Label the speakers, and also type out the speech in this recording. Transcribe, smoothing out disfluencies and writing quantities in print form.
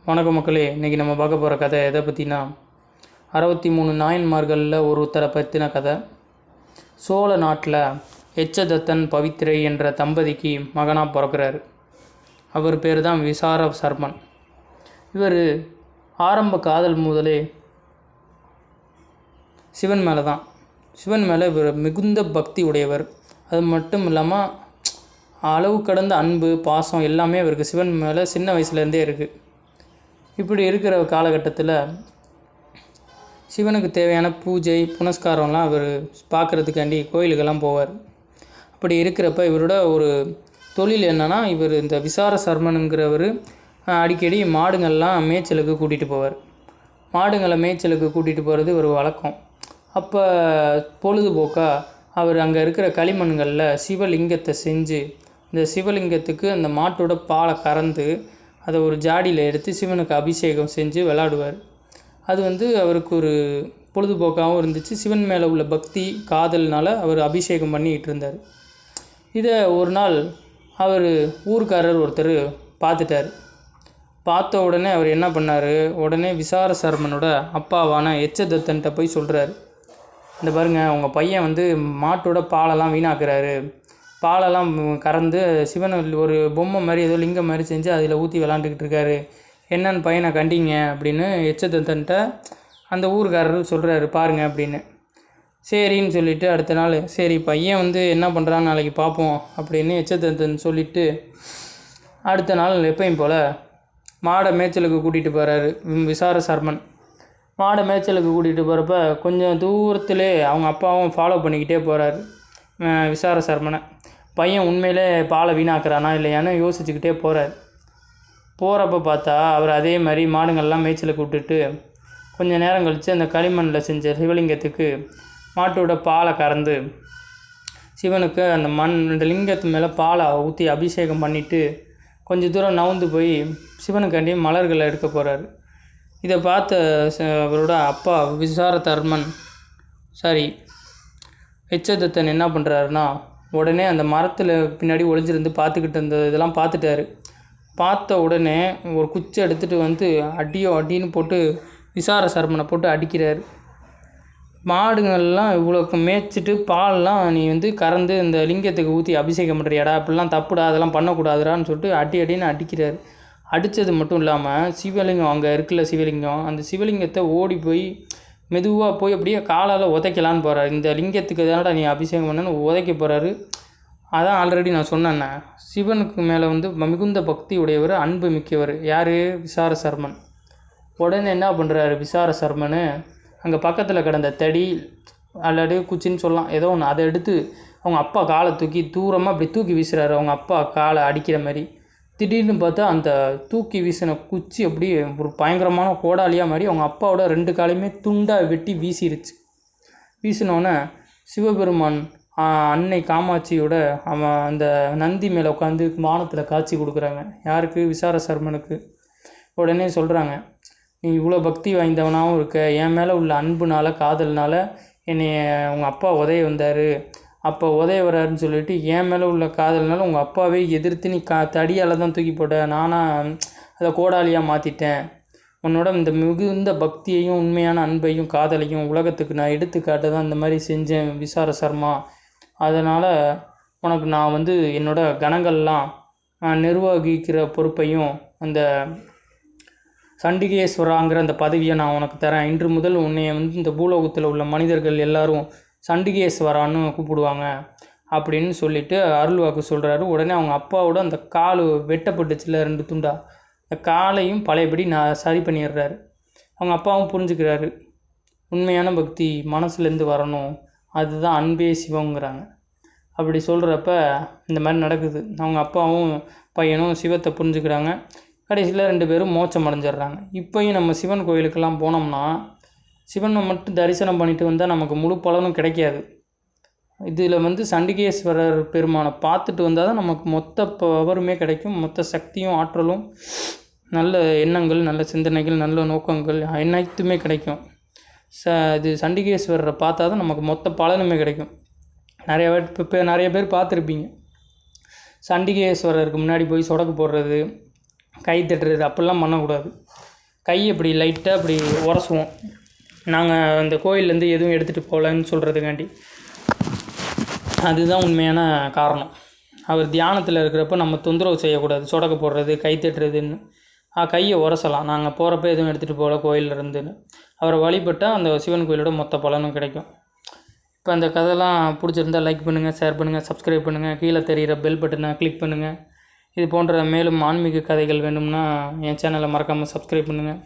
Speaker 1: வணக்கம் மக்களே. இன்றைக்கி நம்ம பார்க்க போகிற கதை எதை பற்றினா 63 நாயன்மார்களில் ஒருத்தரை பற்றின கதை. சோழ நாட்டில் எச்சதத்தன் பவித்திரை என்ற தம்பதிக்கு மகனாக பிறக்கிறாரு. அவர் பேர் தான் விசார சர்மன். இவர் ஆரம்ப காதல் முதலே சிவன் மேலே தான். சிவன் மேலே இவர் மிகுந்த பக்தி உடையவர். அது மட்டும் இல்லாமல் அளவு கடந்த அன்பு பாசம் எல்லாமே இவருக்கு சிவன் மேலே சின்ன வயசுலேருந்தே இருக்குது. இப்படி இருக்கிற காலகட்டத்தில் சிவனுக்கு தேவையான பூஜை புனஸ்காரம்லாம் அவர் பார்க்குறதுக்காண்டி கோயிலுக்கெல்லாம் போவார். அப்படி இருக்கிறப்ப இவரோட ஒரு தொழில் என்னென்னா, இவர் இந்த விசார சர்மனுங்கிறவர் அடிக்கடி மாடுங்கள்லாம் மேய்ச்சலுக்கு கூட்டிகிட்டு போவார். மாடுங்களை மேய்ச்சலுக்கு கூட்டிகிட்டு போகிறது ஒரு வழக்கம். அப்போ பொழுதுபோக்காக அவர் அங்கே இருக்கிற களிமண்களில் சிவலிங்கத்தை செஞ்சு இந்த சிவலிங்கத்துக்கு அந்த மாட்டோட பாலை கறந்து அதை ஒரு ஜாடியில் எடுத்து சிவனுக்கு அபிஷேகம் செஞ்சு விளாடுவார். அது அவருக்கு ஒரு பொழுதுபோக்காகவும் இருந்துச்சு. சிவன் மேலே உள்ள பக்தி காதல்னால் அவர் அபிஷேகம் பண்ணிக்கிட்டு இருந்தார். இதை ஒரு நாள் அவர் ஊர்க்காரர் ஒருத்தர் பார்த்துட்டார். பார்த்த உடனே அவர் என்ன பண்ணார், உடனே விசார சர்மனோட அப்பாவான எச்சதத்தன்ட்ட போய் சொல்கிறார், இந்த பாருங்கள், உங்கள் பையன் மாட்டோட பாலெல்லாம் வீணாக்குறாரு. பாலெல்லாம் கறந்து சிவன் ஒரு பொம்மை மாதிரி ஏதோ லிங்கம் மாதிரி செஞ்சு அதில் ஊற்றி விளாண்டுக்கிட்டு இருக்காரு. என்னன்னு பையனை கண்டிங்க அப்படின்னு எச்சதத்தன்ட்ட அந்த ஊருக்காரர் சொல்கிறாரு பாருங்க அப்படின்னு. சரின்னு சொல்லிவிட்டு அடுத்த நாள் சரி பையன் என்ன பண்ணுறான்னு நாளைக்கு பார்ப்போம் அப்படின்னு எச்சதத்தன் சொல்லிவிட்டு அடுத்த நாள் எப்பயும் போல் மாடை மேய்ச்சலுக்கு கூட்டிகிட்டு போகிறாரு விசார சர்மன். மாடை மேய்ச்சலுக்கு கூட்டிகிட்டு போகிறப்ப கொஞ்சம் தூரத்திலே அவங்க அப்பாவும் ஃபாலோ பண்ணிக்கிட்டே போகிறாரு விசார சர்மனை. பையன் உண்மையிலே பாலை வீணாக்குறானா இல்லையான்னு யோசிச்சுக்கிட்டே போகிறார். போகிறப்ப பார்த்தா அவர் அதே மாதிரி மாடுங்கள்லாம் மேய்ச்சலுக்கு விட்டுட்டு கொஞ்சம் நேரம் கழித்து அந்த களிமண்ணில் செஞ்ச சிவலிங்கத்துக்கு மாட்டோட பாலை கறந்து சிவனுக்கு அந்த லிங்கத்து மேலே பாலை ஊற்றி அபிஷேகம் பண்ணிவிட்டு கொஞ்சம் தூரம் நவுந்து போய் சிவனுக்காண்டி மலர்களை எடுக்க போகிறாரு. இதை பார்த்த அவரோட அப்பா விசார தர்மன் எச்சதத்தன் என்ன பண்ணுறாருன்னா, உடனே அந்த மரத்தில் பின்னாடி ஒளிஞ்சிருந்து பார்த்துக்கிட்டு இருந்தது இதெல்லாம் பார்த்துட்டாரு. பார்த்த உடனே ஒரு குச்சி எடுத்துகிட்டு அடின்னு போட்டு விசார சர்மனை போட்டு அடிக்கிறார். மாடுங்கள்லாம் இவ்வளோக்கு மேய்ச்சிட்டு பால்லாம் நீ கறந்து இந்த லிங்கத்துக்கு ஊற்றி அபிஷேகம் பண்ணுறியாடா, அப்படிலாம் தப்புடா, அதெல்லாம் பண்ணக்கூடாதுடான்னு சொல்லிட்டு அடின்னு அடிக்கிறார். அடித்தது மட்டும் இல்லாமல் சிவலிங்கம் அங்கே இருக்குல்ல சிவலிங்கம், அந்த சிவலிங்கத்தை ஓடி போய் மெதுவாக போய் அப்படியே காலால் உதைக்கலான்னு போகிறார். இந்த லிங்கத்துக்கு தானடா நீ அபிஷேகம் பண்ணு உதைக்க போகிறாரு. அதான் ஆல்ரெடி நான் சொன்னேன்னே, சிவனுக்கு மேலே மிகுந்த பக்தி உடையவர், அன்பு மிக்கவர். யார்? விசார சர்மன். உடனே என்ன பண்ணுறாரு விசார சர்மன், அங்கே பக்கத்தில் கிடந்த தடி அல்லது குச்சின்னு சொல்லலாம் ஏதோ ஒன்று, அதை எடுத்து அவங்க அப்பா காலை தூக்கி தூரமாக அப்படி தூக்கி வீசுகிறாரு. அவங்க அப்பா காலை அடிக்கிற மாதிரி. திடீர்னு பார்த்தா அந்த தூக்கி வீசின குச்சி அப்படியே ஒரு பயங்கரமான கோடாலியாக மாதிரி அவங்க அப்பாவோட 2 காலையுமே துண்டாக வெட்டி வீசிருச்சு. வீசினோன்னே சிவபெருமான் அன்னை காமாட்சியோட அவன் அந்த நந்தி மேலே உட்காந்து வானத்தில் காட்சி கொடுக்குறாங்க. யாருக்கு? விசார சர்மனுக்கு. உடனே சொல்கிறாங்க, நீ இவ்வளோ பக்தி வாய்ந்தவனாகவும் இருக்க, என் மேலே உள்ள அன்புனால காதல்னால என்னை உங்கள் அப்பா உதய வந்தார், அப்போ உதய வராருன்னு சொல்லிட்டு என் மேலே உள்ள காதல்னால உங்கள் அப்பாவே எதிர்த்து நீ தடியால் தான் தூக்கி போட்ட, நானாக அதை கோடாலியாக மாற்றிட்டேன். உன்னோட இந்த மிகுந்த பக்தியையும் உண்மையான அன்பையும் காதலையும் உலகத்துக்கு நான் எடுத்துக்காட்ட தான் இந்த மாதிரி செஞ்சேன் விசார சர்மா. அதனால் உனக்கு நான் என்னோட கணங்கள்லாம் நிர்வகிக்கிற பொறுப்பையும் அந்த சண்டிகேஸ்வராங்கிற அந்த பதவியை நான் உனக்கு தரேன். இன்று முதல் உன்னை இந்த பூலோகத்தில் உள்ள மனிதர்கள் எல்லாரும் சண்டிகேஸ்வரான்னு கூப்பிடுவாங்க அப்படின்னு சொல்லிவிட்டு அருள்வாக்கு சொல்கிறாரு. உடனே அவங்க அப்பாவோட அந்த கால் வெட்டப்பட்டுச்சுல 2 துண்டா, அந்த காலையும் பழையபடி நான் சரி பண்ணிடுறாரு. அவங்க அப்பாவும் புரிஞ்சுக்கிறாரு, உண்மையான பக்தி மனசுலேருந்து வரணும், அதுதான் அன்பே சிவங்கிறாங்க. அப்படி சொல்கிறப்ப இந்த மாதிரி நடக்குது. அவங்க அப்பாவும் பையனும் சிவத்தை புரிஞ்சுக்கிறாங்க. கடைசியில் 2 பேரும் மோட்சம் அடைஞ்சிடுறாங்க. இப்போயும் நம்ம சிவன் கோயிலுக்கெல்லாம் போனோம்னா சிவனை மட்டும் தரிசனம் பண்ணிட்டு வந்தால் நமக்கு முழு பலனும் கிடைக்காது. இதில் சண்டிகேஸ்வரர் பெருமானை பார்த்துட்டு வந்தால் தான் நமக்கு மொத்த பவருமே கிடைக்கும், மொத்த சக்தியும் ஆற்றலும் நல்ல எண்ணங்கள் நல்ல சிந்தனைகள் நல்ல நோக்கங்கள் அனைத்துமே கிடைக்கும். இது சண்டிகேஸ்வரரை பார்த்தா தான் நமக்கு மொத்த பலனுமே கிடைக்கும். நிறைய பேர் பார்த்துருப்பீங்க, சண்டிகேஸ்வரருக்கு முன்னாடி போய் சொடக்கு போடுறது, கை தட்டுறது அப்படிலாம் பண்ணக்கூடாது. கை இப்படி லைட்டாக இப்படி உரசுவோம். நாங்கள் அந்த கோயிலேருந்து எதுவும் எடுத்துகிட்டு போகலன்னு சொல்கிறதுக்காண்டி. அதுதான் உண்மையான காரணம். அவர் தியானத்தில் இருக்கிறப்ப நம்ம தொந்தரவு செய்யக்கூடாது. சொடக்கு போடுறது, கை தட்டுறதுன்னு. கையை உரசலாம். நாங்கள் போகிறப்ப எதுவும் எடுத்துகிட்டு போகல கோயிலிருந்துன்னு. அவரை வழிபட்டால் அந்த சிவன் கோயிலோட மொத்த பலனும் கிடைக்கும். இப்போ அந்த கதைலாம் பிடிச்சிருந்தா லைக் பண்ணுங்கள், ஷேர் பண்ணுங்கள், சப்ஸ்கிரைப் பண்ணுங்கள். கீழே தெரிகிற பெல் பட்டனை கிளிக் பண்ணுங்கள். இது போன்ற மேலும் ஆன்மீக கதைகள் வேணும்னா என் சேனலை மறக்காமல் சப்ஸ்கிரைப் பண்ணுங்கள்.